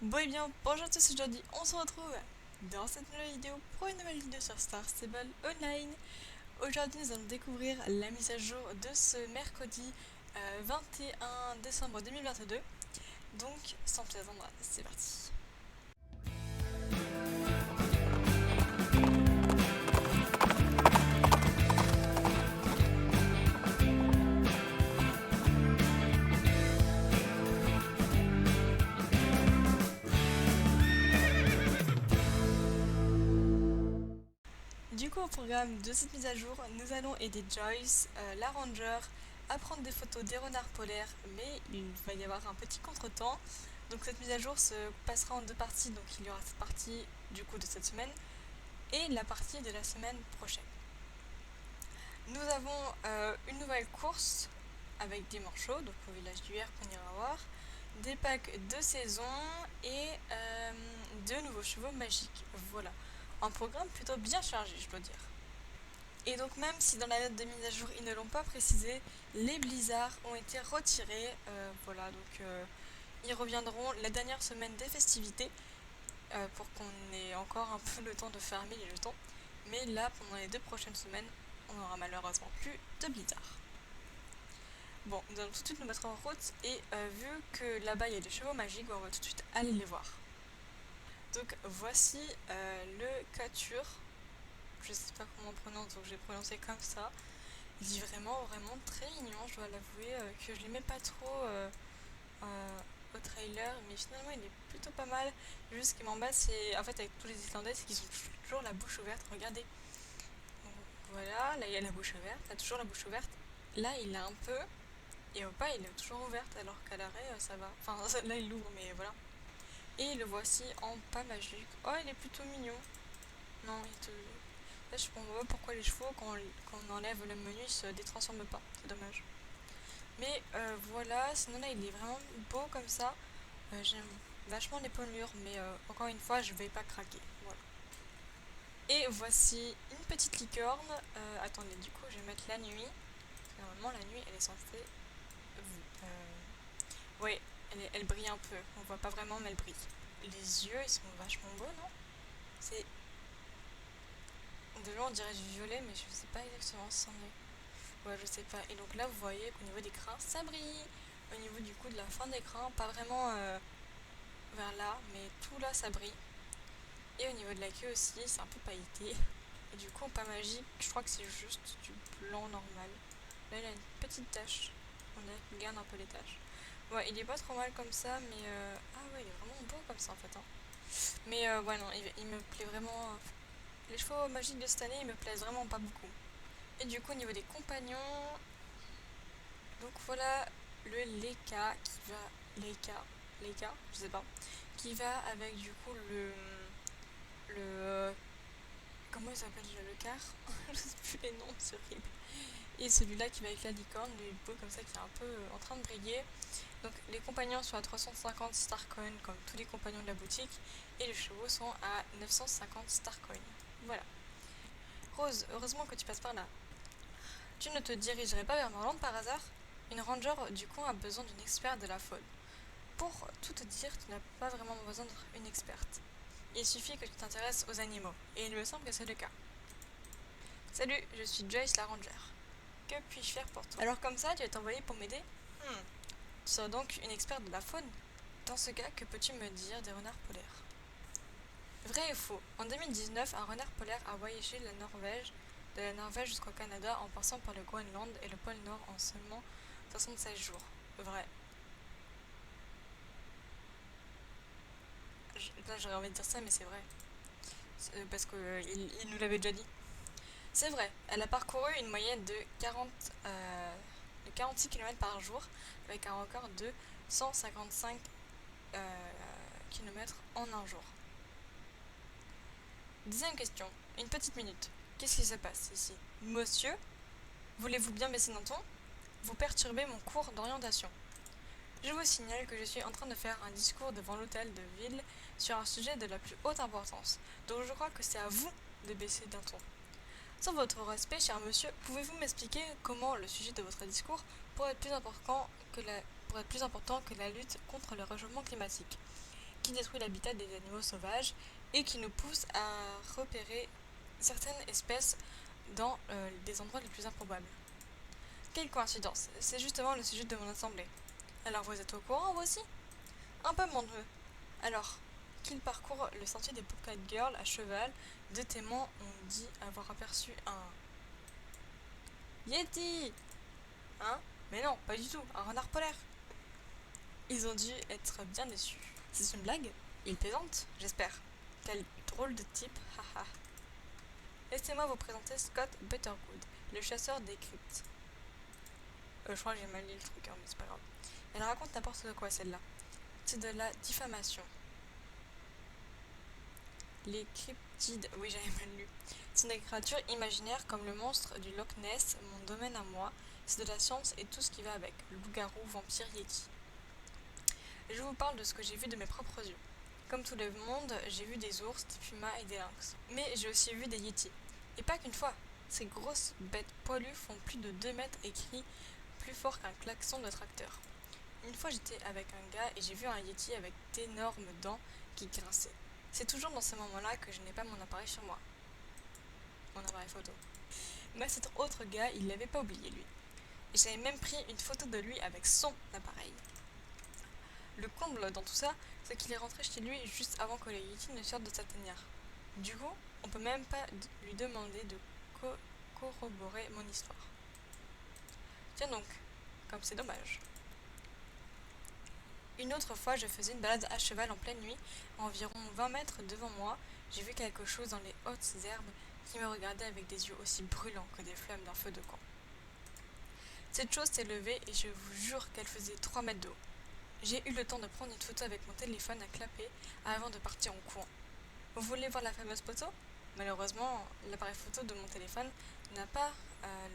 Bon et bien, bonjour à tous, aujourd'hui on se retrouve dans cette nouvelle vidéo pour une nouvelle vidéo sur Star Stable Online. Aujourd'hui nous allons découvrir la mise à jour de ce mercredi 21 décembre 2022. Donc sans plus attendre, c'est parti. Du coup, au programme de cette mise à jour, nous allons aider Joyce, la ranger, à prendre des photos des renards polaires, mais il va y avoir un petit contretemps. Donc cette mise à jour se passera en deux parties, donc il y aura cette partie du coup de cette semaine et la partie de la semaine prochaine. Nous avons une nouvelle course avec des manchots, donc au village d'hier qu'on ira voir, des packs de saison et de nouveaux chevaux magiques. Voilà, un programme plutôt bien chargé, je dois dire. Et donc même si dans la note de mise à jour ils ne l'ont pas précisé, les blizzards ont été retirés. Voilà, donc ils reviendront la dernière semaine des festivités pour qu'on ait encore un peu le temps de farmer les jetons. Mais là, pendant les 2 prochaines semaines, on n'aura malheureusement plus de blizzard. Bon, nous allons tout de suite nous mettre en route et vu que là-bas il y a des chevaux magiques, on va tout de suite aller les voir. Donc voici le Cature. Je sais pas comment on prononce, donc j'ai prononcé comme ça. Il est vraiment très mignon, je dois l'avouer, que je l'aimais pas trop au trailer, mais finalement il est plutôt pas mal. Juste ce qui m'embête, c'est en fait avec tous les Islandais, c'est qu'ils ont toujours la bouche ouverte. Regardez. Donc, voilà, là il y a la bouche ouverte, là toujours la bouche ouverte. Là il a un peu, et au pas il est toujours ouverte, alors qu'à l'arrêt ça va. Enfin là il l'ouvre, mais voilà. Et le voici en pas magique. Oh, il est plutôt mignon. Non, il te. Là, je comprends pas pourquoi les chevaux, quand on enlève le menu, ils se détransforment pas. C'est dommage. Mais voilà, sinon là, il est vraiment beau comme ça. J'aime vachement les pommures, mais encore une fois, je vais pas craquer. Voilà. Et voici une petite licorne. Attendez, du coup, je vais mettre la nuit. Normalement, la nuit, elle est censée. Oui, elle brille un peu. On voit pas vraiment, mais elle brille. Les yeux, ils sont vachement beaux, non? C'est. De loin, on dirait du violet, mais je sais pas exactement si c'en est. Ouais, je sais pas. Et donc là, vous voyez qu'au niveau des crins, ça brille. Au niveau du coup de la fin des crins, pas vraiment vers là, mais tout là, ça brille. Et au niveau de la queue aussi, c'est un peu pailleté. Et du coup, pas magique, je crois que c'est juste du blanc normal. Là, il a une petite tache. On dirait qu'il garde un peu les taches. Ouais, il est pas trop mal comme ça, mais ah ouais, il est vraiment beau comme ça en fait. Hein. Mais ouais, non, il me plaît vraiment. Les chevaux magiques de cette année, ils me plaisent vraiment pas beaucoup. Et du coup, au niveau des compagnons, donc voilà le Leka qui va. Leka, je sais pas. Qui va avec du coup le. Comment il s'appelle le car. Je sais plus les noms, c'est horrible. Et celui-là qui va avec la licorne, le beau comme ça qui est un peu en train de briller. Donc les compagnons sont à 350 Starcoin comme tous les compagnons de la boutique. Et les chevaux sont à 950 Starcoin. Voilà. Rose, heureusement que tu passes par là. Tu ne te dirigerais pas vers Morland par hasard? Une ranger du coin a besoin d'une experte de la faune. Pour tout te dire, tu n'as pas vraiment besoin d'être une experte. Il suffit que tu t'intéresses aux animaux, et il me semble que c'est le cas. Salut, je suis Joyce la ranger. Que puis-je faire pour toi? Alors comme ça, tu es envoyé pour m'aider? Tu seras donc une experte de la faune? Dans ce cas, que peux-tu me dire des renards polaires? Vrai et faux. En 2019, un renard polaire a voyagé de la Norvège jusqu'au Canada en passant par le Groenland et le pôle Nord en seulement 76 jours. Vrai. Là, j'aurais envie de dire ça, mais c'est vrai. Parce qu'il nous l'avait déjà dit. C'est vrai, elle a parcouru une moyenne de 46 km par jour, avec un record de 155 km en un jour. Deuxième question, une petite minute. Qu'est-ce qui se passe ici? Monsieur, voulez-vous bien baisser d'un ton? Vous perturbez mon cours d'orientation. Je vous signale que je suis en train de faire un discours devant l'hôtel de ville sur un sujet de la plus haute importance, donc je crois que c'est à vous de baisser d'un ton. Sans votre respect, cher monsieur, pouvez-vous m'expliquer comment le sujet de votre discours pourrait être plus important que la lutte contre le réchauffement climatique? qui détruit l'habitat des animaux sauvages et qui nous pousse à repérer certaines espèces dans des endroits les plus improbables. Quelle coïncidence, c'est justement le sujet de mon assemblée. Alors vous êtes au courant vous aussi? Un peu mon neveu. Alors, qu'il parcourt le sentier des Bobcat Girls à cheval, deux témoins ont dit avoir aperçu un Yeti. Hein? Mais non, pas du tout, un renard polaire. Ils ont dû être bien déçus. C'est une blague? Il plaisante, j'espère. Quel drôle de type, haha. Laissez-moi vous présenter Scott Buttergood, le chasseur des cryptes. Je crois que j'ai mal lu le truc, hein, mais c'est pas grave. Elle raconte n'importe quoi celle-là. C'est de la diffamation. Les cryptides, oui j'avais mal lu. C'est des créatures imaginaires comme le monstre du Loch Ness, mon domaine à moi. C'est de la science et tout ce qui va avec. Loup-garou, vampire, yeti. Je vous parle de ce que j'ai vu de mes propres yeux. Comme tout le monde, j'ai vu des ours, des pumas et des lynx. Mais j'ai aussi vu des yétis. Et pas qu'une fois. Ces grosses bêtes poilues font plus de 2 mètres et crient plus fort qu'un klaxon de tracteur. Une fois j'étais avec un gars et j'ai vu un yéti avec d'énormes dents qui grinçaient. C'est toujours dans ces moments-là que je n'ai pas mon appareil sur moi. Mon appareil photo. Mais cet autre gars, il l'avait pas oublié lui. Et j'avais même pris une photo de lui avec son appareil. Le comble dans tout ça, c'est qu'il est rentré chez lui juste avant que le yéti ne sorte de sa tanière. Du coup, on peut même pas lui demander de corroborer mon histoire. Tiens donc, comme c'est dommage. Une autre fois, je faisais une balade à cheval en pleine nuit. À environ 20 mètres devant moi, j'ai vu quelque chose dans les hautes herbes qui me regardait avec des yeux aussi brûlants que des flammes d'un feu de camp. Cette chose s'est levée et je vous jure qu'elle faisait 3 mètres d'eau. J'ai eu le temps de prendre une photo avec mon téléphone à clapper avant de partir en courant. Vous voulez voir la fameuse photo? Malheureusement, l'appareil photo de mon téléphone n'a pas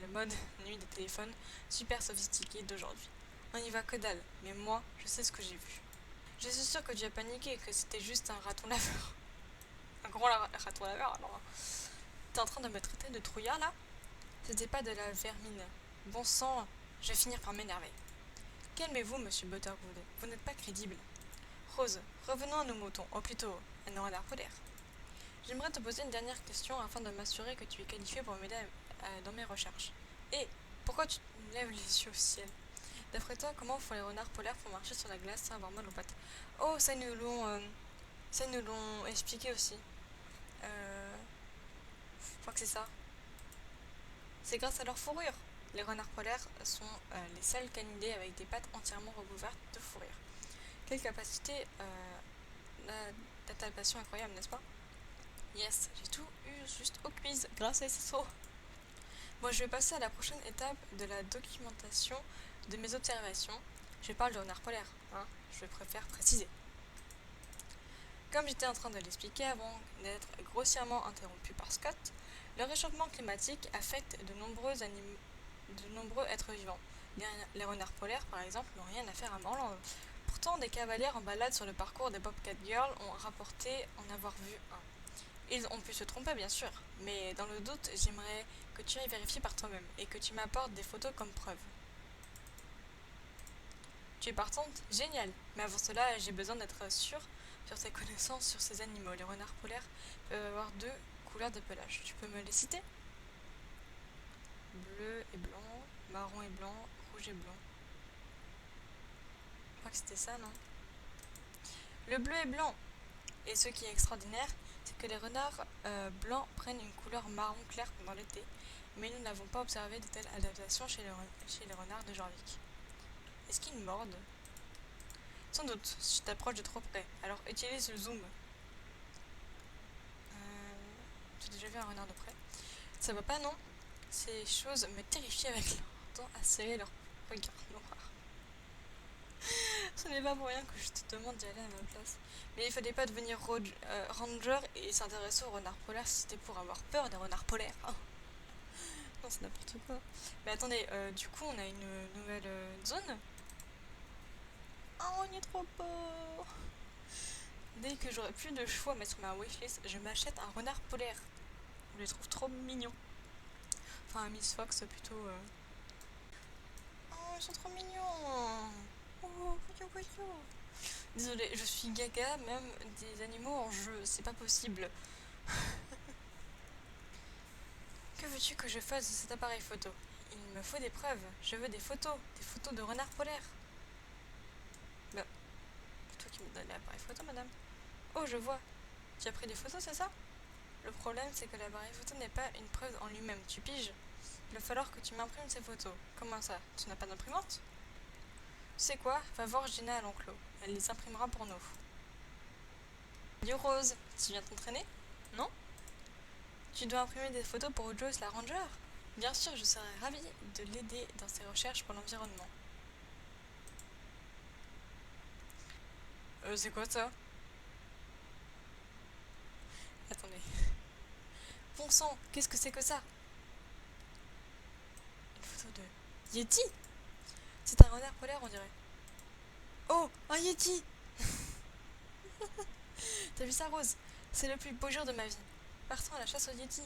le mode nuit des téléphones super sophistiqués d'aujourd'hui. On y va que dalle, mais moi, je sais ce que j'ai vu. Je suis sûre que tu as paniqué et que c'était juste un raton laveur. Un gros raton laveur, alors. T'es en train de me traiter de trouillard, là? C'était pas de la vermine. Bon sang, je vais finir par m'énerver. Calmez-vous, monsieur Buttergood, vous n'êtes pas crédible. Rose, revenons à nos moutons, ou plutôt à nos renards polaires. J'aimerais te poser une dernière question afin de m'assurer que tu es qualifié pour m'aider dans mes recherches. Et pourquoi tu lèves les yeux au ciel? D'après toi, comment font les renards polaires pour marcher sur la glace sans avoir mal aux pattes? Oh, ça nous l'ont expliqué aussi. Je crois que c'est ça. C'est grâce à leur fourrure. Les renards polaires sont les seuls canidés avec des pattes entièrement recouvertes de fourrure. Quelle capacité d'adaptation incroyable, n'est-ce pas? Yes, j'ai tout eu juste au quiz grâce à SSO. Bon, je vais passer à la prochaine étape de la documentation de mes observations. Je parle de renard polaire, hein, je préfère préciser. Comme j'étais en train de l'expliquer avant d'être grossièrement interrompu par Scott, le réchauffement climatique affecte de nombreux êtres vivants. Les renards polaires, par exemple, n'ont rien à faire à Morland. Pourtant, des cavalières en balade sur le parcours des Bobcat Girls ont rapporté en avoir vu un. Ils ont pu se tromper, bien sûr, mais dans le doute, j'aimerais que tu ailles vérifier par toi-même et que tu m'apportes des photos comme preuve. Tu es partante? Génial! Mais avant cela, j'ai besoin d'être sûre sur tes connaissances sur ces animaux. Les renards polaires peuvent avoir 2 couleurs de pelage. Tu peux me les citer? Bleu et blanc, marron et blanc, rouge et blanc. Je crois que c'était ça, non? Le bleu et blanc! Et ce qui est extraordinaire, c'est que les renards blancs prennent une couleur marron clair pendant l'été, mais nous n'avons pas observé de telles adaptations chez les renards de Jorvik. Est-ce qu'ils mordent? Sans doute, si tu t'approches de trop près, alors utilise le zoom. J'ai déjà vu un renard de près. Ça va pas, non? Ces choses me terrifient avec leur temps à serrer leur regard noir. Ce n'est pas pour rien que je te demande d'y aller à ma place. Mais il fallait pas devenir ranger et s'intéresser aux renards polaires si c'était pour avoir peur des renards polaires. Oh. Non, c'est n'importe quoi. Mais attendez, du coup, on a une nouvelle zone. Oh, on est trop beau. Dès que j'aurai plus de choix à mettre sur ma wishlist, je m'achète un renard polaire. Je les trouve trop mignons. Enfin, un Miss Fox plutôt. Oh, ils sont trop mignons. Oh, couillou, couillou. Désolée, je suis gaga, même des animaux en jeu, c'est pas possible. Que veux-tu que je fasse de cet appareil photo? Il me faut des preuves, je veux des photos de renards polaires. Bah, c'est toi qui me donnes l'appareil photo, madame. Oh, je vois. Tu as pris des photos, c'est ça? Le problème, c'est que l'appareil photo n'est pas une preuve en lui-même, tu piges? Il va falloir que tu m'imprimes ces photos. Comment ça? Tu n'as pas d'imprimante? Tu sais quoi? Va voir Gina à l'enclos. Elle les imprimera pour nous. Yo Rose, tu viens t'entraîner? Non? Tu dois imprimer des photos pour Joyce la ranger? Bien sûr, je serais ravie de l'aider dans ses recherches pour l'environnement. C'est quoi ça? Attendez. Bon sang, qu'est-ce que c'est que ça? Une photo de Yeti? C'est un renard polaire, on dirait. Oh, un Yeti! T'as vu ça, Rose? C'est le plus beau jour de ma vie. Partons à la chasse au Yeti.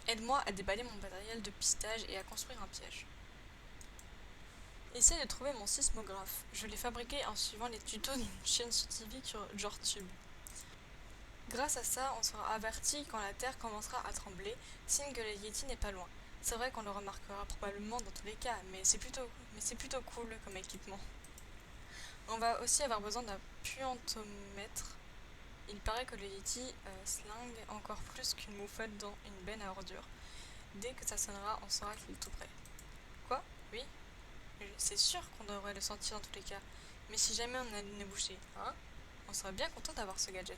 Aide-moi à déballer mon matériel de pistage et à construire un piège. Essaye de trouver mon sismographe. Je l'ai fabriqué en suivant les tutos d'une chaîne scientifique sur GeorgeTube. Grâce à ça, on sera averti quand la Terre commencera à trembler, signe que le Yeti n'est pas loin. C'est vrai qu'on le remarquera probablement dans tous les cas, mais c'est plutôt cool comme équipement. On va aussi avoir besoin d'un puantomètre. Il paraît que le Yeti slingue encore plus qu'une moufette dans une benne à ordures. Dès que ça sonnera, on saura qu'il est tout près. Quoi? Oui? C'est sûr qu'on devrait le sentir dans tous les cas. Mais si jamais on a le nez bouché, hein? On serait bien content d'avoir ce gadget.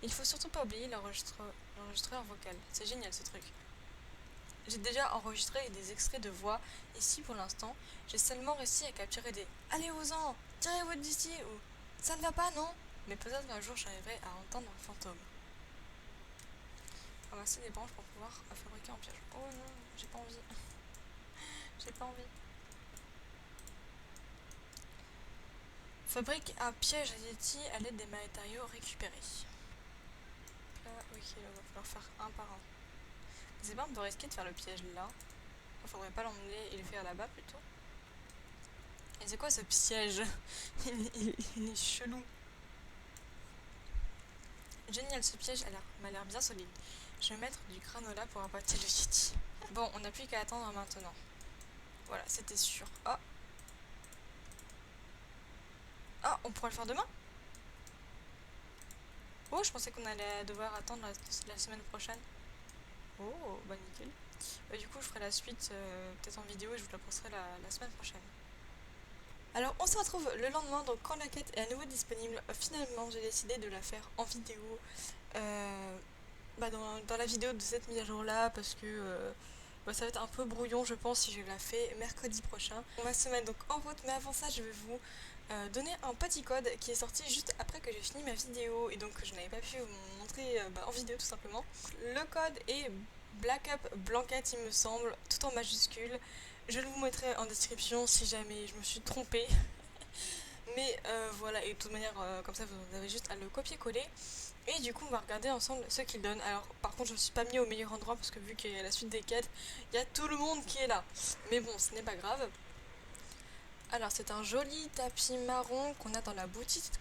Il faut surtout pas oublier l'enregistreur vocal. C'est génial ce truc. J'ai déjà enregistré des extraits de voix. Ici pour l'instant, j'ai seulement réussi à capturer des allez-vous-en, tirez-vous d'ici ou ça ne va pas, non? Mais peut-être qu'un jour j'arriverai à entendre un fantôme. Ramasser des branches pour pouvoir fabriquer un piège. Oh non, j'ai pas envie. J'ai pas envie. Fabrique un piège à Yeti à l'aide des matériaux récupérés. Là, ok, là, il va falloir faire un par un. C'est pas un peu risqué de faire le piège là. Il faudrait pas l'emmener et le faire là-bas plutôt. Et c'est quoi ce piège? Il est chelou. Génial, ce piège m'a l'air bien solide. Je vais mettre du granola pour appâter le Yeti. Bon, on n'a plus qu'à attendre maintenant. Voilà, c'était sûr. Ah, ah, on pourra le faire demain? Oh, je pensais qu'on allait devoir attendre la semaine prochaine. Oh, bah nickel. Du coup, je ferai la suite peut-être en vidéo et je vous la posterai la semaine prochaine. Alors, on se retrouve le lendemain, donc quand la quête est à nouveau disponible. Finalement, j'ai décidé de la faire en vidéo. Dans la vidéo de cette mise à jour là, parce que ça va être un peu brouillon, je pense, si je la fais mercredi prochain. On va se mettre donc en route, mais avant ça, je vais vous donner un petit code qui est sorti juste après que j'ai fini ma vidéo et donc je n'avais pas pu vous montrer en vidéo tout simplement. Le code est Black Up Blanket, il me semble, tout en majuscule. Je le vous mettrai en description si jamais je me suis trompée. Mais voilà, et de toute manière, comme ça, vous avez juste à le copier-coller. Et du coup, on va regarder ensemble ce qu'il donne. Alors, par contre, je ne me suis pas mis au meilleur endroit parce que vu qu'il y a la suite des quêtes, il y a tout le monde qui est là. Mais bon, ce n'est pas grave. Alors, c'est un joli tapis marron qu'on a dans la boutique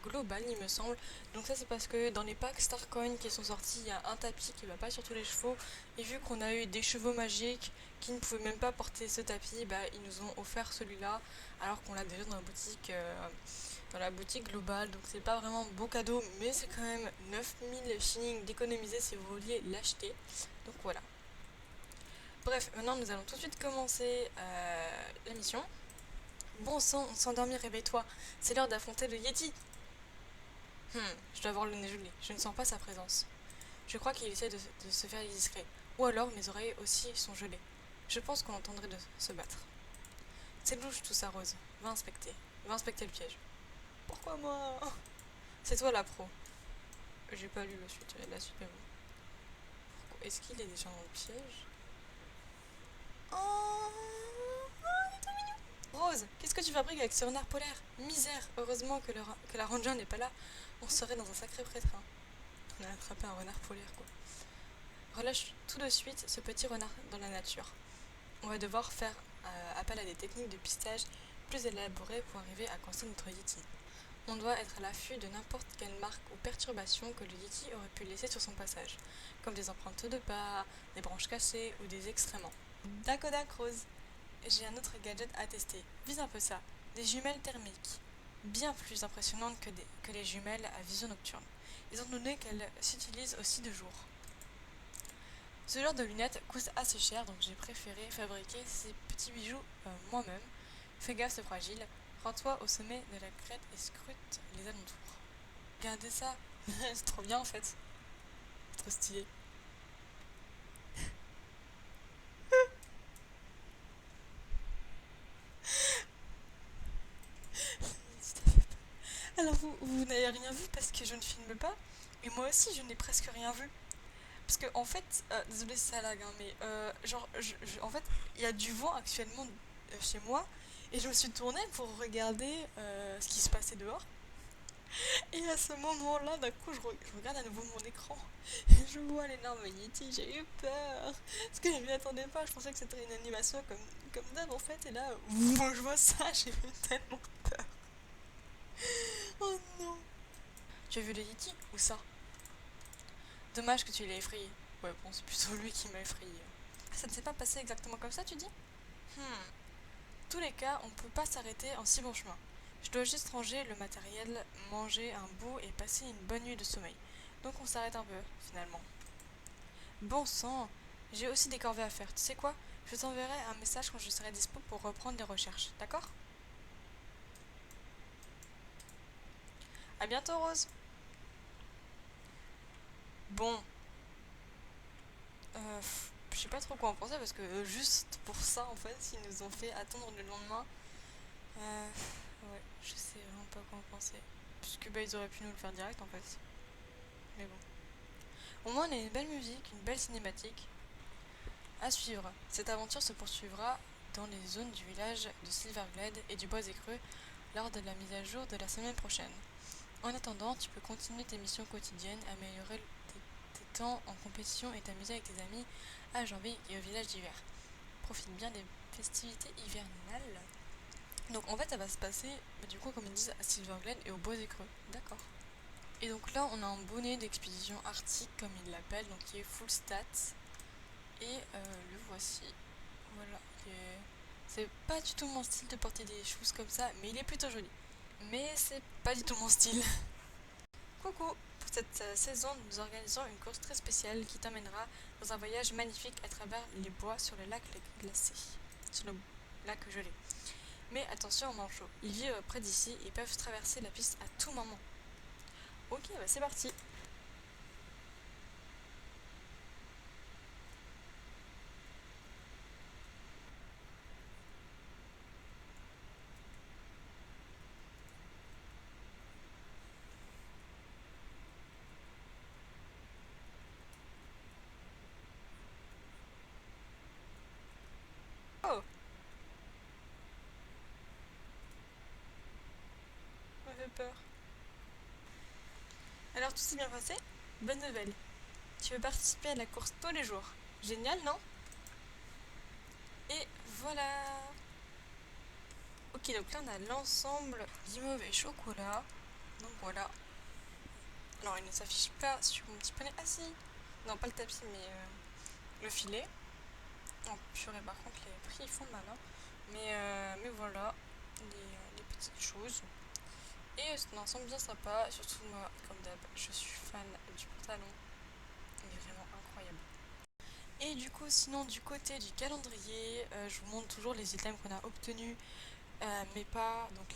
globale, il me semble. Donc ça, c'est parce que dans les packs Starcoin qui sont sortis, il y a un tapis qui va pas sur tous les chevaux. Et vu qu'on a eu des chevaux magiques qui ne pouvaient même pas porter ce tapis, ils nous ont offert celui-là, alors qu'on l'a déjà dans la boutique globale. Donc c'est pas vraiment un beau cadeau, mais c'est quand même 9000 shillings d'économiser si vous vouliez l'acheter. Donc voilà. Bref, maintenant nous allons tout de suite commencer la mission. Bon sang, s'endormir, réveille-toi. C'est l'heure d'affronter le Yeti. Je dois avoir le nez gelé. Je ne sens pas sa présence. Je crois qu'il essaie de se faire discret. Ou alors mes oreilles aussi sont gelées. Je pense qu'on entendrait de se battre. C'est louche tout ça, Rose. Va inspecter. Va inspecter le piège. Pourquoi moi? C'est toi la pro. J'ai pas lu la suite, mais bon. Est-ce qu'il est déjà dans le piège? Oh, il est trop mignon. Rose, qu'est-ce que tu fabriques avec ce renard polaire? Misère, heureusement que la ranger n'est pas là. On serait dans un sacré pré-train. On a attrapé un renard polaire, quoi. Relâche tout de suite ce petit renard dans la nature. On va devoir faire appel à des techniques de pistage plus élaborées pour arriver à construire notre Yeti. On doit être à l'affût de n'importe quelle marque ou perturbation que le Yeti aurait pu laisser sur son passage, comme des empreintes de pas, des branches cassées ou des excréments. Dakodak Rose. J'ai un autre gadget à tester. Vise un peu ça. Des jumelles thermiques. Bien plus impressionnantes que les jumelles à vision nocturne. Ils ont donné qu'elles s'utilisent aussi de jour. Ce genre de lunettes coûte assez cher, donc j'ai préféré fabriquer ces petits bijoux moi-même. Fais gaffe, c'est fragile. Rends-toi au sommet de la crête et scrute les alentours. Regardez ça, c'est trop bien en fait. Trop stylé. Alors vous n'avez rien vu parce que je ne filme pas. Et moi aussi je n'ai presque rien vu. Parce que en fait, désolé si ça lag, hein, mais genre, en fait, il y a du vent actuellement chez moi. Et je me suis tournée pour regarder ce qui se passait dehors. Et à ce moment-là, d'un coup, je regarde à nouveau mon écran. Et je vois l'énorme Yeti, j'ai eu peur. Parce que je m'y attendais pas, je pensais que c'était une animation comme d'hab en fait. Et là, je vois ça, j'ai eu tellement peur. Oh non. Tu as vu le Yeti ou ça? Dommage que tu l'aies effrayé. Ouais, bon, c'est plutôt lui qui m'a effrayé. Ça ne s'est pas passé exactement comme ça, tu dis? Tous les cas, on peut pas s'arrêter en si bon chemin. Je dois juste ranger le matériel, manger un bout et passer une bonne nuit de sommeil. Donc on s'arrête un peu, finalement. Bon sang, j'ai aussi des corvées à faire. Tu sais quoi? Je t'enverrai un message quand je serai dispo pour reprendre les recherches, d'accord? À bientôt, Rose. Bon, je sais pas trop quoi en penser parce que juste pour ça, en fait, ils nous ont fait attendre le lendemain. Ouais, je sais vraiment pas quoi en penser. Puisque bah ils auraient pu nous le faire direct en fait. Mais bon. Au moins on a une belle musique, une belle cinématique. À suivre. Cette aventure se poursuivra dans les zones du village de Silverglade et du Bois Écreux lors de la mise à jour de la semaine prochaine. En attendant, tu peux continuer tes missions quotidiennes, améliorer tes temps en compétition et t'amuser avec tes amis à Janvier et au village d'hiver. Profite bien des festivités hivernales. Donc en fait ça va se passer, du coup comme ils disent, à Silverglade et au Bois Écreux. D'accord. Et donc là on a un bonnet d'expédition arctique comme ils l'appellent, donc qui est full stats. Et le voici. Voilà. C'est pas du tout mon style de porter des choses comme ça, mais il est plutôt joli. Mais c'est pas du tout mon style. Coucou. Pour cette saison, nous organisons une course très spéciale qui t'amènera dans un voyage magnifique à travers les bois sur le lac glacé. Sur le lac gelé. Mais attention aux manchots. Ils vivent près d'ici et peuvent traverser la piste à tout moment. Ok, bah c'est parti. Oh, ça me fait peur. Alors tout s'est bien passé? Bonne nouvelle. Tu veux participer à la course tous les jours. Génial, non? Et voilà. Ok, donc là on a l'ensemble guimauve et chocolat. Donc voilà. Alors il ne s'affiche pas sur mon petit poney. Ah si. Non, pas le tapis, mais le filet. Oh purée, par contre les prix ils font mal, hein. Mais voilà, les petites choses. Et c'est un ensemble bien sympa. Surtout moi, comme d'hab, je suis fan du pantalon. Il est vraiment incroyable. Et du coup, sinon du côté du calendrier, je vous montre toujours les items qu'on a obtenus, mais pas donc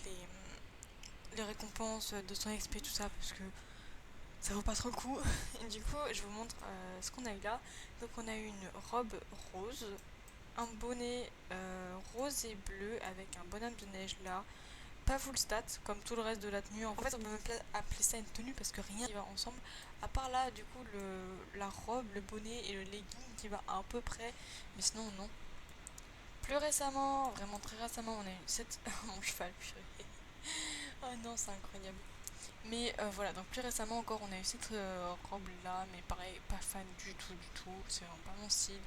les récompenses de son XP, tout ça, parce que ça vaut pas trop le coup. Et du coup, je vous montre ce qu'on a eu là. Donc on a eu une robe rose, un bonnet rose et bleu avec un bonhomme de neige là. Pas full stat, comme tout le reste de la tenue. En fait, on peut même appeler ça une tenue parce que rien ne va ensemble. À part là, du coup, la robe, le bonnet et le legging qui va à peu près. Mais sinon, non. Plus récemment, vraiment très récemment, on a eu cette... Mon cheval, purée. Oh non, c'est incroyable. Mais voilà, donc plus récemment encore, on a eu cette robe là. Mais pareil, pas fan du tout, du tout. C'est vraiment pas mon style.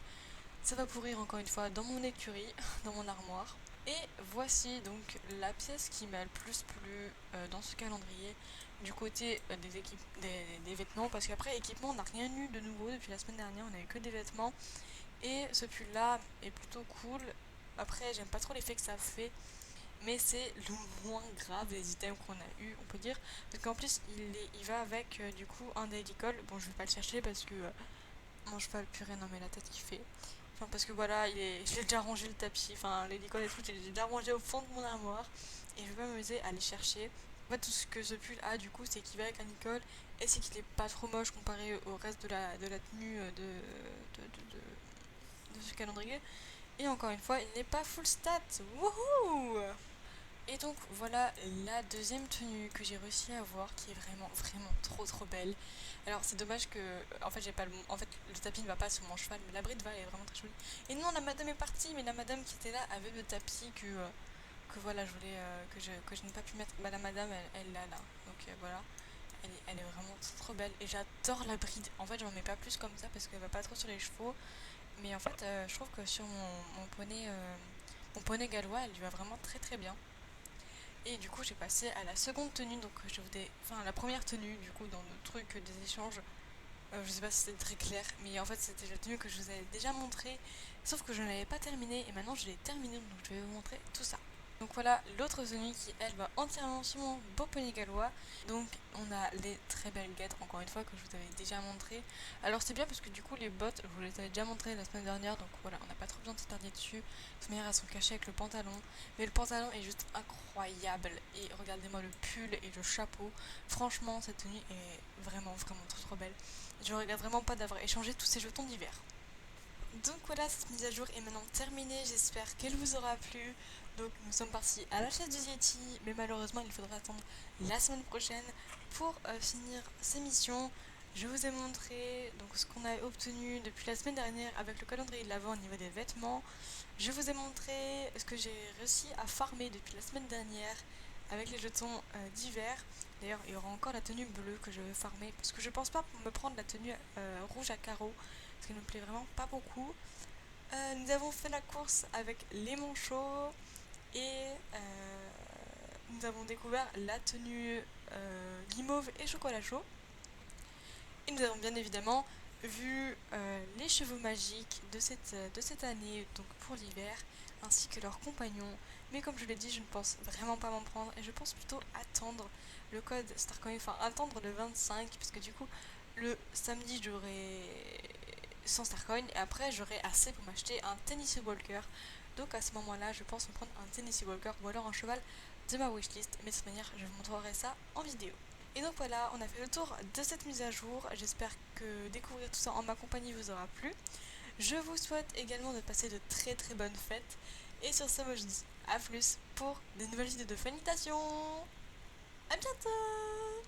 Ça va pourrir encore une fois dans mon écurie, dans mon armoire. Et voici donc la pièce qui m'a le plus plu dans ce calendrier du côté des vêtements, parce qu'après équipement on n'a rien eu de nouveau depuis la semaine dernière, on a eu que des vêtements. Et ce pull là est plutôt cool. Après j'aime pas trop l'effet que ça fait, mais c'est le moins grave des items qu'on a eu, on peut dire, parce qu'en plus il va avec du coup un daily call. Bon, je vais pas le chercher parce que mon cheval, purée, non mais la tête qu'il fait. Enfin, parce que voilà, j'ai déjà rangé le tapis, enfin les licoles et tout, j'ai déjà rangé au fond de mon armoire et je vais pas m'amuser à les chercher. En fait, tout ce que ce pull a du coup, c'est qu'il va avec un nicole et c'est qu'il est pas trop moche comparé au reste de la tenue de ce calendrier. Et encore une fois, il n'est pas full stat. Wouhou! Et donc voilà la deuxième tenue que j'ai réussi à avoir, qui est vraiment vraiment trop belle. Alors c'est dommage que en fait j'ai pas en fait le tapis ne va pas sur mon cheval, mais la bride va, elle est vraiment très jolie. Et non, la madame est partie, mais la madame qui était là avait le tapis que voilà, je voulais que je n'ai pas pu mettre. Bah la madame elle l'a là. Donc voilà, elle est vraiment trop belle et j'adore la bride. En fait, j'en mets pas plus comme ça parce qu'elle va pas trop sur les chevaux, mais en fait je trouve que sur mon poney gallois, elle lui va vraiment très bien. Et du coup, j'ai passé à la seconde tenue, donc enfin, la première tenue, du coup, dans le truc des échanges. Je sais pas si c'était très clair, mais en fait, c'était la tenue que je vous avais déjà montrée, sauf que je ne l'avais pas terminée, et maintenant je l'ai terminée, donc je vais vous montrer tout ça. Donc voilà l'autre tenue qui, elle, va entièrement sur mon beau poney gallois. Donc on a les très belles guêtres, encore une fois, que je vous avais déjà montré. Alors c'est bien parce que du coup les bottes, je vous les avais déjà montrées la semaine dernière, donc voilà, on n'a pas trop besoin de s'attarder dessus. De toute manière, elles sont cachées avec le pantalon. Mais le pantalon est juste incroyable. Et regardez-moi le pull et le chapeau. Franchement, cette tenue est vraiment trop belle. Je regrette vraiment pas d'avoir échangé tous ces jetons d'hiver. Donc voilà, cette mise à jour est maintenant terminée, j'espère qu'elle vous aura plu. Donc nous sommes partis à la chasse du Yeti, mais malheureusement il faudra attendre la semaine prochaine pour finir ces missions. Je vous ai montré donc ce qu'on a obtenu depuis la semaine dernière avec le calendrier de l'avant au niveau des vêtements. Je vous ai montré ce que j'ai réussi à farmer depuis la semaine dernière avec les jetons d'hiver. D'ailleurs, il y aura encore la tenue bleue que je vais farmer parce que je pense pas me prendre la tenue rouge à carreaux parce qu'elle me plaît vraiment pas beaucoup. Nous avons fait la course avec les manchots et nous avons découvert la tenue guimauve et chocolat chaud. Et nous avons bien évidemment vu les chevaux magiques de cette année, donc pour l'hiver, ainsi que leurs compagnons. Mais comme je l'ai dit, je ne pense vraiment pas m'en prendre et je pense plutôt attendre le code Starcoin, enfin attendre le 25, parce que du coup, le samedi, j'aurai 100 Starcoin et après, j'aurai assez pour m'acheter un Tennessee Walker. Donc à ce moment-là, je pense me prendre un Tennessee Walker ou alors un cheval de ma wishlist. Mais de toute manière, je vous montrerai ça en vidéo. Et donc voilà, on a fait le tour de cette mise à jour. J'espère que découvrir tout ça en ma compagnie vous aura plu. Je vous souhaite également de passer de très bonnes fêtes. Et sur ce, moi je dis à plus pour de nouvelles vidéos de Fanitation. À bientôt!